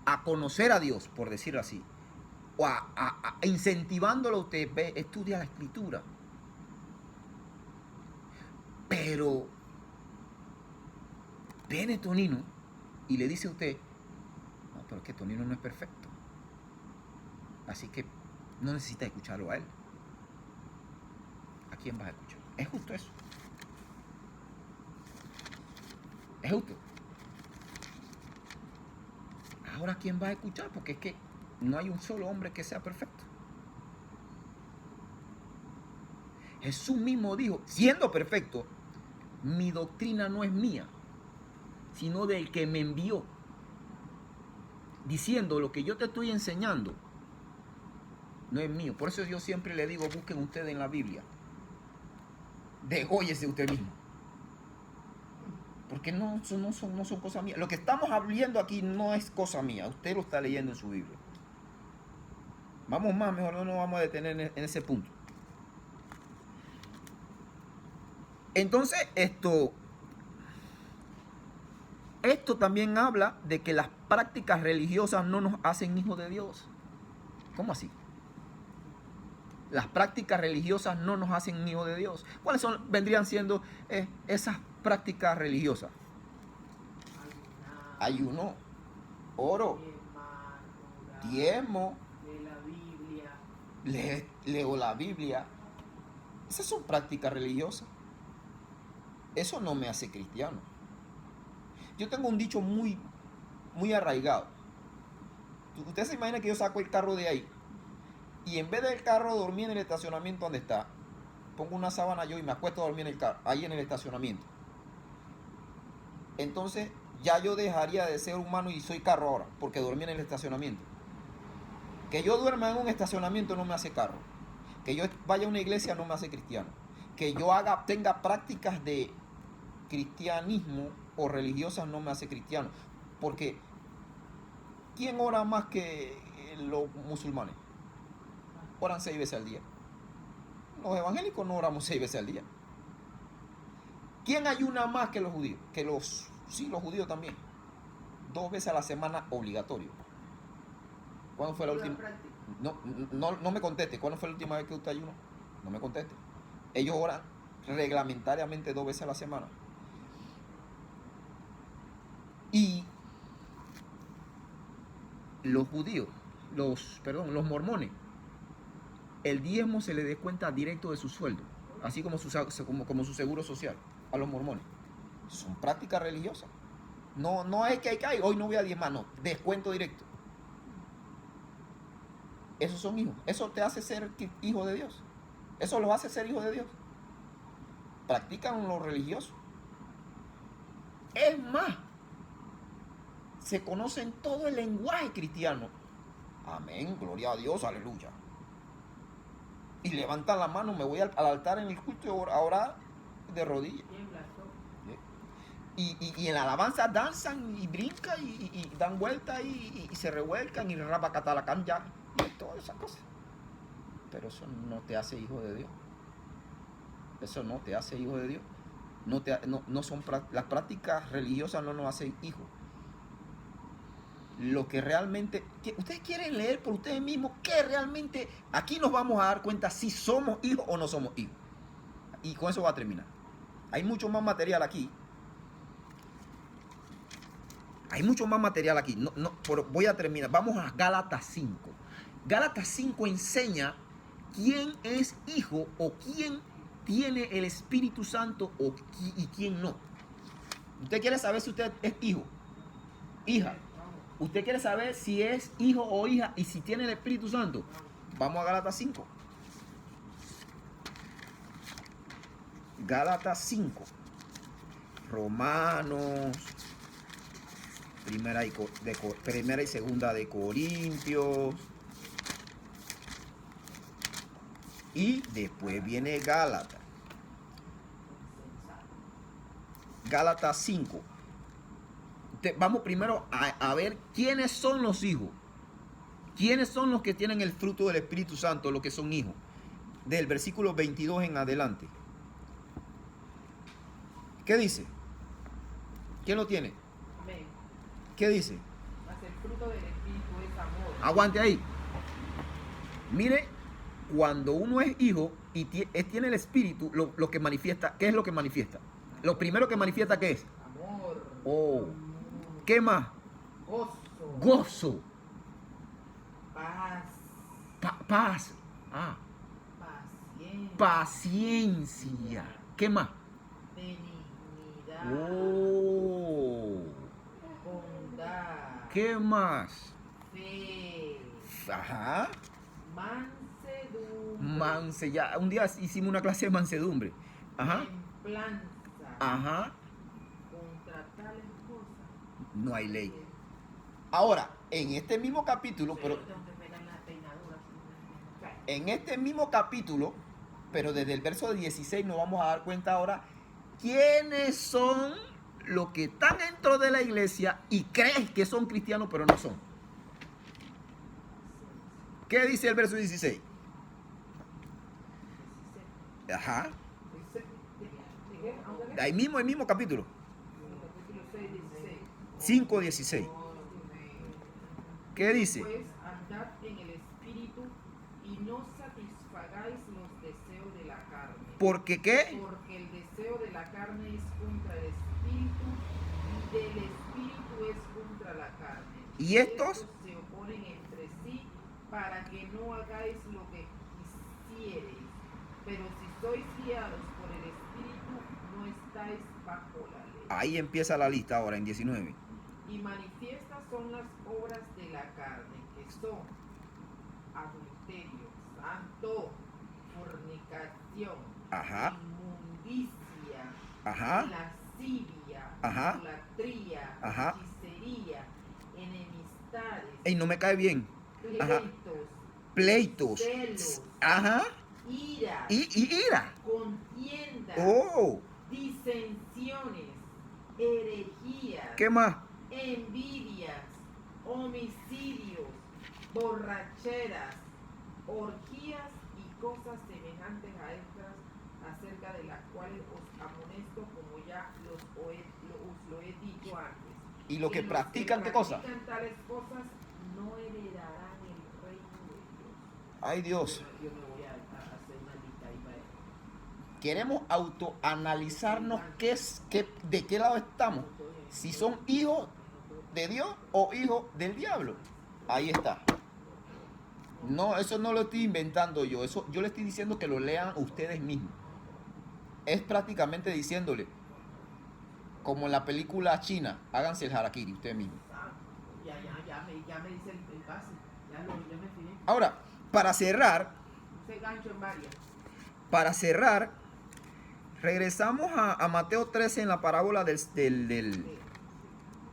Speaker 1: a conocer a Dios, por decirlo así, o a incentivándolo a usted, estudia la escritura. Pero viene Tonino y le dice a usted, no, pero es que Tonino no es perfecto. Así que no necesita escucharlo a él. ¿A quién vas a escuchar? ¿Es justo eso? ¿Es justo? Ahora, ¿quién va a escuchar? Porque es que no hay un solo hombre que sea perfecto. Jesús mismo dijo, siendo perfecto, mi doctrina no es mía, sino del que me envió. Diciendo, lo que yo te estoy enseñando no es mío. Por eso yo siempre le digo, busquen ustedes en la Biblia. Degóyese usted mismo. Porque no son cosas mías. Lo que estamos hablando aquí no es cosa mía. Usted lo está leyendo en su Biblia. Vamos más, mejor no nos vamos a detener en ese punto. Entonces, esto también habla de que las prácticas religiosas no nos hacen hijos de Dios. ¿Cómo así? Las prácticas religiosas no nos hacen hijos de Dios. ¿Cuáles vendrían siendo esas prácticas religiosas? Ayuno, oro, diezmo, leo la Biblia. Esas son prácticas religiosas. Eso no me hace cristiano. Yo tengo un dicho muy arraigado. Usted se imagina que yo saco el carro de ahí y en vez del carro dormir en el estacionamiento donde está, pongo una sábana yo y me acuesto a dormir en el carro, ahí en el estacionamiento. Entonces ya yo dejaría de ser humano y soy carro ahora, porque dormí en el estacionamiento. Que yo duerma en un estacionamiento no me hace carro. Que yo vaya a una iglesia no me hace cristiano. Que yo tenga prácticas de cristianismo o religiosas no me hace cristiano. Porque ¿quién ora más que los musulmanes? Oran 6 veces al día. Los evangélicos no oramos 6 veces al día. ¿Quién ayuna más que los judíos? Sí, los judíos también. 2 veces a la semana obligatorio. ¿Cuándo fue la última? No me conteste. ¿Cuándo fue la última vez que usted ayunó? No me conteste. Ellos oran reglamentariamente 2 veces a la semana. Y los judíos, los mormones, el diezmo se le descuenta directo de su sueldo, así como su seguro social a los mormones. Son prácticas religiosas. No es que hoy no voy a diezmar, no, descuento directo. Esos son hijos. Eso te hace ser hijo de Dios. Eso los hace ser hijos de Dios. Practican lo religioso. Es más, se conocen todo el lenguaje cristiano. Amén, gloria a Dios, aleluya. Y levantan la mano, me voy al altar en el culto a orar de rodillas. y en la alabanza danzan y brincan y dan vueltas y se revuelcan y rapacatalacán ya y todas esas cosas. Pero eso no te hace hijo de Dios. Eso no te hace hijo de Dios. No son las prácticas religiosas, no nos hacen hijos. Lo que realmente ustedes quieren leer por ustedes mismos, que realmente aquí nos vamos a dar cuenta si somos hijos o no somos hijos. Y con eso va a terminar. Hay mucho más material aquí. Hay mucho más material aquí. Pero voy a terminar. Vamos a Gálatas 5. Gálatas 5 enseña quién es hijo o quién tiene el Espíritu Santo y quién no. Usted quiere saber si usted es hijo, hija. Usted quiere saber si es hijo o hija y si tiene el Espíritu Santo. Vamos a Gálatas 5. Gálatas 5. Romanos. Primera y segunda de Corintios. Y después viene Gálatas. Gálatas 5. Vamos primero a ver quiénes son los hijos. ¿Quiénes son los que tienen el fruto del Espíritu Santo, los que son hijos? Del versículo 22 en adelante. ¿Qué dice? ¿Quién lo tiene?
Speaker 2: Amén.
Speaker 1: ¿Qué dice?
Speaker 2: Mas el fruto del Espíritu es amor.
Speaker 1: Aguante ahí. Mire, cuando uno es hijo y tiene el Espíritu, lo que manifiesta, ¿qué es lo que manifiesta? Lo primero que manifiesta, ¿qué es?
Speaker 2: Amor.
Speaker 1: Oh. ¿Qué más?
Speaker 2: Gozo.
Speaker 1: Gozo.
Speaker 2: Paz.
Speaker 1: Paz. Ah.
Speaker 2: Paciencia.
Speaker 1: Paciencia. ¿Qué más?
Speaker 2: Benignidad.
Speaker 1: Oh.
Speaker 2: Bondad.
Speaker 1: ¿Qué más?
Speaker 2: Fe.
Speaker 1: Ajá.
Speaker 2: Mansedumbre.
Speaker 1: Ya un día hicimos una clase de mansedumbre. Ajá.
Speaker 2: Templanza.
Speaker 1: Ajá.
Speaker 2: Contra tales cosas
Speaker 1: No hay ley. Ahora, en este mismo capítulo, pero en este mismo capítulo, pero desde el verso 16 nos vamos a dar cuenta ahora quiénes son los que están dentro de la iglesia y creen que son cristianos, pero no son. ¿Qué dice el verso 16? Ajá. Ahí mismo, el mismo capítulo. 5:16. ¿Qué dice?
Speaker 2: Pues andad en el Espíritu y no satisfagáis los deseos de la carne.
Speaker 1: ¿Porque qué?
Speaker 2: Porque el deseo de la carne es contra el Espíritu y del Espíritu es contra la carne.
Speaker 1: ¿Y estos?
Speaker 2: Se oponen entre sí para que no hagáis lo que quisiereis. Pero si sois guiados por el Espíritu, no estáis bajo la ley.
Speaker 1: Ahí empieza la lista ahora en 19.
Speaker 2: Y manifiestas son las obras de la carne, que son adulterio, santo, fornicación,
Speaker 1: Ajá.
Speaker 2: inmundicia,
Speaker 1: Ajá.
Speaker 2: lascivia,
Speaker 1: Ajá.
Speaker 2: idolatría,
Speaker 1: Ajá.
Speaker 2: hechicería, enemistades,
Speaker 1: Ey, no me cae bien. Ajá. Pleitos.
Speaker 2: celos,
Speaker 1: Ajá.
Speaker 2: ira,
Speaker 1: Y ira.
Speaker 2: contiendas,
Speaker 1: Oh.
Speaker 2: disensiones, herejías,
Speaker 1: ¿Qué más?
Speaker 2: envidias, homicidios, borracheras, orgías y cosas semejantes a estas, acerca de las cuales os amonesto, como ya os lo he dicho antes.
Speaker 1: ¿Y lo que
Speaker 2: los
Speaker 1: practican qué cosa?
Speaker 2: practican tales cosas no heredarán el reino de Dios.
Speaker 1: Ay, Dios.
Speaker 2: Yo me voy a hacer una lista ahí para eso.
Speaker 1: Queremos autoanalizarnos de qué lado estamos. Si son hijos de Dios o hijos del diablo. Ahí está. No, eso no lo estoy inventando yo. Eso yo le estoy diciendo que lo lean ustedes mismos. Es prácticamente diciéndole, como en la película china, háganse el harakiri ustedes mismos.
Speaker 2: Ya me dice el pase. Ya me fijé.
Speaker 1: Ahora, para cerrar,
Speaker 2: Se gancho en varias.
Speaker 1: Regresamos a Mateo 13 en la parábola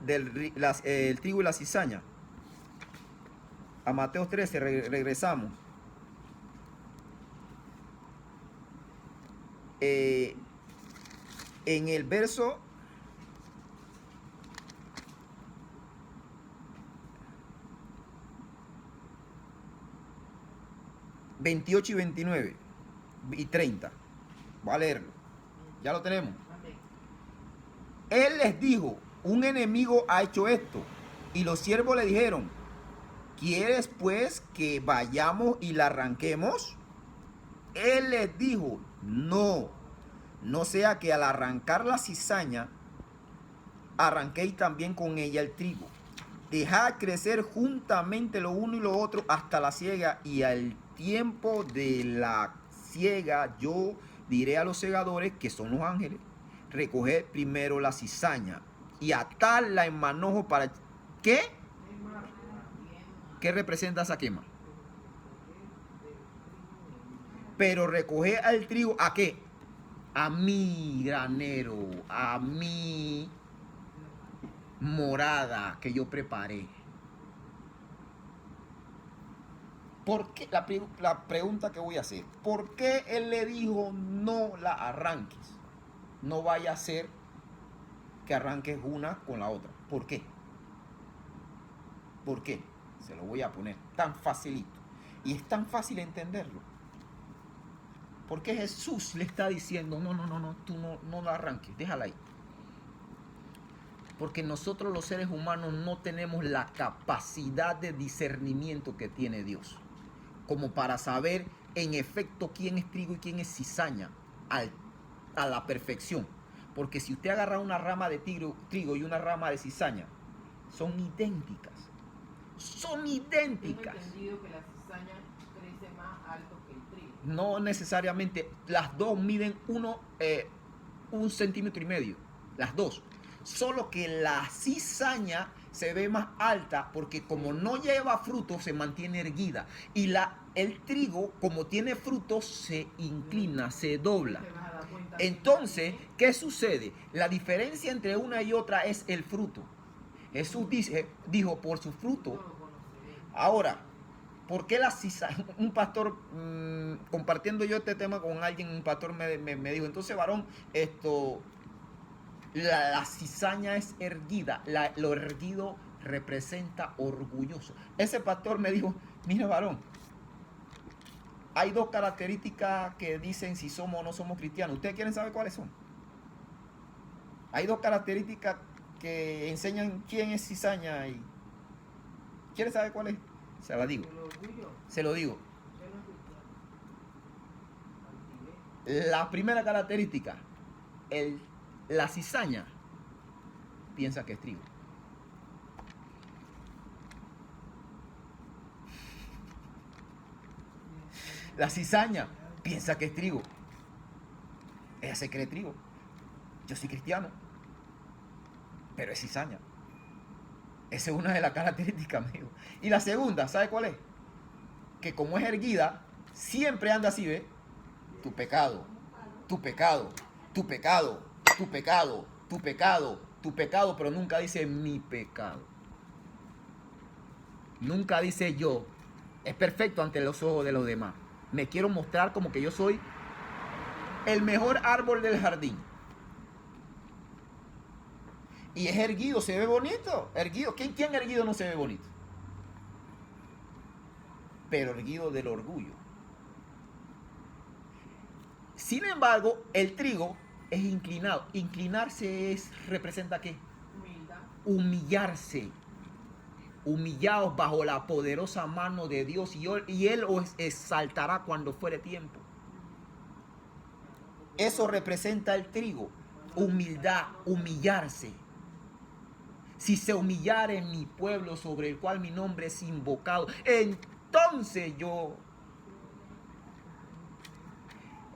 Speaker 1: el trigo y la cizaña. A Mateo 13 regresamos. En el verso 28 y 29 y 30. Voy a leerlo. Ya lo tenemos.
Speaker 2: Amén.
Speaker 1: Él les dijo, un enemigo ha hecho esto. Y los siervos le dijeron, ¿quieres pues que vayamos y la arranquemos? Él les dijo, no, no sea que al arrancar la cizaña, arranquéis también con ella el trigo. Dejad crecer juntamente lo uno y lo otro hasta la siega, y al tiempo de la siega yo diré a los segadores, que son los ángeles, recoged primero la cizaña y atadla en manojo para... ¿Qué? ¿Qué representa esa quema? Pero recoger al trigo, ¿a qué? A mi granero, a mi morada que yo preparé. ¿Por qué? La pregunta que voy a hacer, ¿por qué él le dijo no la arranques? No vaya a ser que arranques una con la otra. ¿Por qué? ¿Por qué? Se lo voy a poner tan facilito. Y es tan fácil entenderlo. Porque Jesús le está diciendo, no, tú no la arranques, déjala ahí. Porque nosotros los seres humanos no tenemos la capacidad de discernimiento que tiene Dios. Como para saber en efecto quién es trigo y quién es cizaña a la perfección. Porque si usted agarra una rama de trigo y una rama de cizaña, son idénticas. Son idénticas.
Speaker 2: Tengo entendido que la cizaña crece más alto que el trigo.
Speaker 1: No necesariamente. Las dos miden 1,5 centímetros. Las dos. Solo que la cizaña se ve más alta porque como no lleva fruto se mantiene erguida. Y el trigo, como tiene frutos, se inclina, se dobla.
Speaker 2: Te vas a dar cuenta.
Speaker 1: Entonces, ¿qué sucede? La diferencia entre una y otra es el fruto. Jesús dijo, por su fruto. Ahora, ¿por qué la cizaña? Un pastor, compartiendo yo este tema con alguien, un pastor me dijo, entonces varón, la cizaña es erguida, lo erguido representa orgulloso. Ese pastor me dijo, mira varón, hay dos características que dicen si somos o no somos cristianos. ¿Ustedes quieren saber cuáles son? Hay dos características que enseñan quién es cizaña y ¿quieren saber cuál es? Se la digo. Se lo digo. La primera característica, la cizaña piensa que es trigo. La cizaña piensa que es trigo. Ella se cree trigo. Yo soy cristiano, pero es cizaña. Esa es una de las características, amigo. Y la segunda, ¿sabe cuál es? Que como es erguida, siempre anda así, ¿ve? Tu pecado, tu pecado, tu pecado, tu pecado, tu pecado, tu pecado, pero nunca dice mi pecado. Nunca dice yo. Es perfecto ante los ojos de los demás. Me quiero mostrar como que yo soy el mejor árbol del jardín. Y es erguido, se ve bonito. Erguido. ¿Quién erguido no se ve bonito? Pero erguido del orgullo. Sin embargo, el trigo es inclinado. Inclinarse representa ¿qué?
Speaker 2: Humildad.
Speaker 1: Humillarse. Humillados bajo la poderosa mano de Dios, y Él os exaltará cuando fuere tiempo. Eso representa el trigo. Humildad, humillarse. Si se humillare en mi pueblo sobre el cual mi nombre es invocado, entonces yo...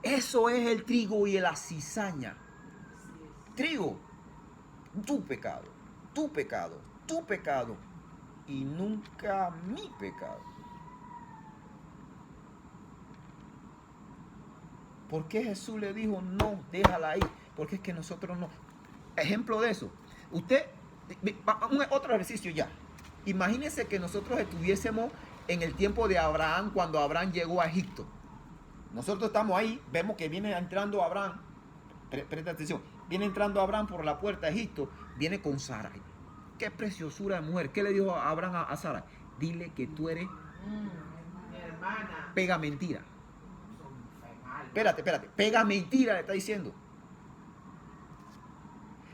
Speaker 1: Eso es el trigo y la cizaña. Trigo, tu pecado, tu pecado, tu pecado. Y nunca mi pecado. ¿Por qué Jesús le dijo no, déjala ahí? Porque es que nosotros no. Ejemplo de eso. Otro ejercicio ya. Imagínense que nosotros estuviésemos en el tiempo de Abraham, cuando Abraham llegó a Egipto. Nosotros estamos ahí, vemos que viene entrando Abraham. Presta atención. Viene entrando Abraham por la puerta de Egipto. Viene con Sarai. Qué preciosura de mujer. ¿Qué le dijo Abraham a Sara? Dile que tú eres
Speaker 2: Hermana.
Speaker 1: Pega mentira.
Speaker 2: Son malos.
Speaker 1: Espérate. Pega mentira, le está diciendo.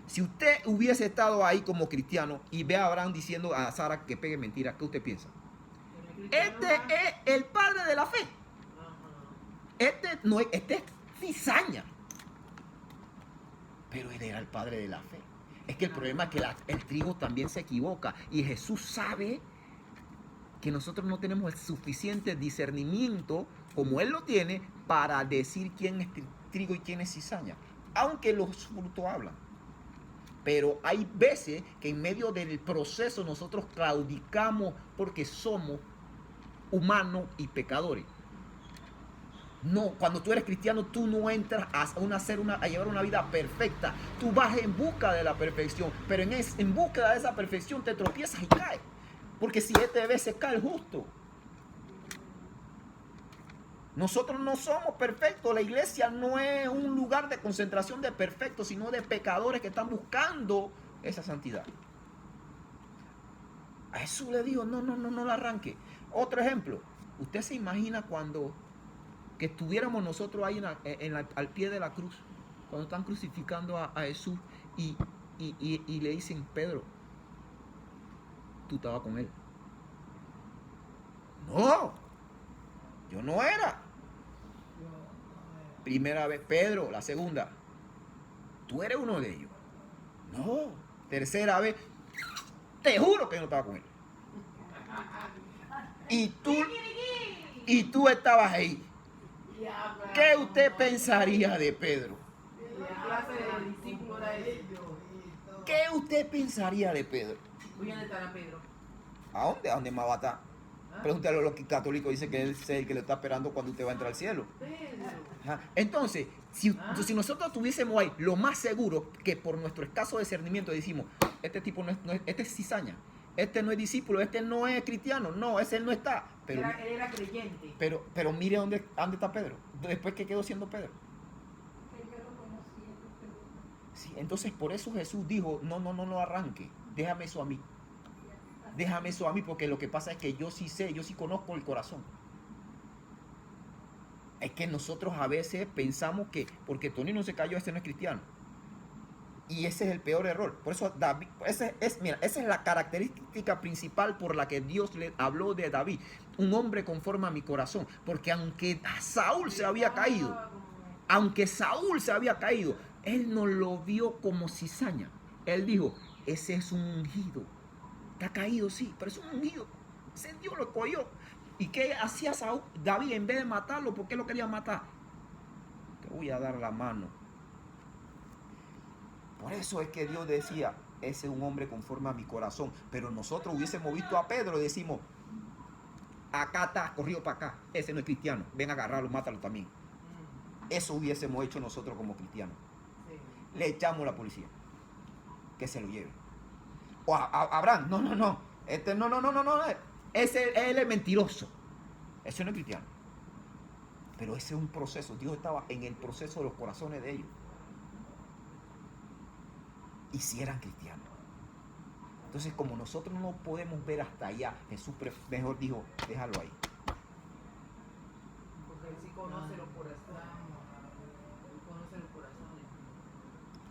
Speaker 1: Si usted hubiese estado ahí como cristiano y ve a Abraham diciendo a Sara que pegue mentira, ¿qué usted piensa? Este es el padre de la fe. Este no es, este es cizaña. Pero él era el padre de la fe. Es que el problema es que el trigo también se equivoca. Y Jesús sabe que nosotros no tenemos el suficiente discernimiento como Él lo tiene para decir quién es trigo y quién es cizaña. Aunque los frutos hablan. Pero hay veces que en medio del proceso nosotros claudicamos porque somos humanos y pecadores. No, cuando tú eres cristiano, tú no entras a llevar una vida perfecta. Tú vas en busca de la perfección, pero en búsqueda de esa perfección te tropiezas y caes. Porque 7 veces cae el justo. Nosotros no somos perfectos. La iglesia no es un lugar de concentración de perfectos, sino de pecadores que están buscando esa santidad. A Jesús le dijo, no la arranque. Otro ejemplo, usted se imagina cuando que estuviéramos nosotros ahí al pie de la cruz, cuando están crucificando a Jesús y le dicen, Pedro, tú estabas con él. No, yo no era. Primera vez, Pedro, la segunda, tú eres uno de ellos. No, tercera vez, te juro que yo no estaba con él. Y tú estabas ahí. ¿Qué usted pensaría de Pedro?
Speaker 2: ¿Qué clase de discípulo era ese?
Speaker 1: ¿Qué usted pensaría de Pedro?
Speaker 2: ¿Dónde estará Pedro?
Speaker 1: ¿A dónde? ¿A dónde más va a estar? Pregúntale a los católicos, dicen que es el que le está esperando cuando usted va a entrar al cielo. Ajá. Entonces, si nosotros tuviésemos ahí lo más seguro que por nuestro escaso discernimiento decimos, este tipo este es cizaña, este no es discípulo, este no es cristiano, no, ese él no está. Pero,
Speaker 2: él era creyente.
Speaker 1: Pero mire dónde está Pedro, después que quedó siendo Pedro. Sí, entonces por eso Jesús dijo, no arranque, déjame eso a mí. Déjame eso a mí, porque lo que pasa es que yo sí sé, yo sí conozco el corazón. Es que nosotros a veces pensamos que porque Tony no se cayó, este no es cristiano. Y ese es el peor error. Por eso David, esa es la característica principal por la que Dios le habló de David. Un hombre conforme a mi corazón. Porque aunque Saúl se había caído, él no lo vio como cizaña. Él dijo, ese es un ungido. Está caído, sí, pero es un ungido. Ese Dios lo cogió. ¿Y qué hacía David en vez de matarlo? ¿Por qué lo quería matar? Te voy a dar la mano. Por eso es que Dios decía, ese es un hombre conforme a mi corazón. Pero nosotros hubiésemos visto a Pedro y decimos, acá está, corrió para acá. Ese no es cristiano. Ven a agarrarlo, mátalo también. Eso hubiésemos hecho nosotros como cristianos. Le echamos a la policía. Que se lo lleve. O a Abraham, no. Este no. Él es mentiroso. Ese no es cristiano. Pero ese es un proceso. Dios estaba en el proceso de los corazones de ellos. Y si eran cristianos. Entonces, como nosotros no podemos ver hasta allá, Jesús mejor dijo, déjalo ahí.
Speaker 2: Porque él sí conoce los corazones.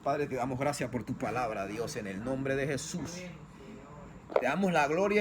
Speaker 1: Padre, te damos gracias por tu palabra, Dios, en el nombre de Jesús. Te damos la gloria.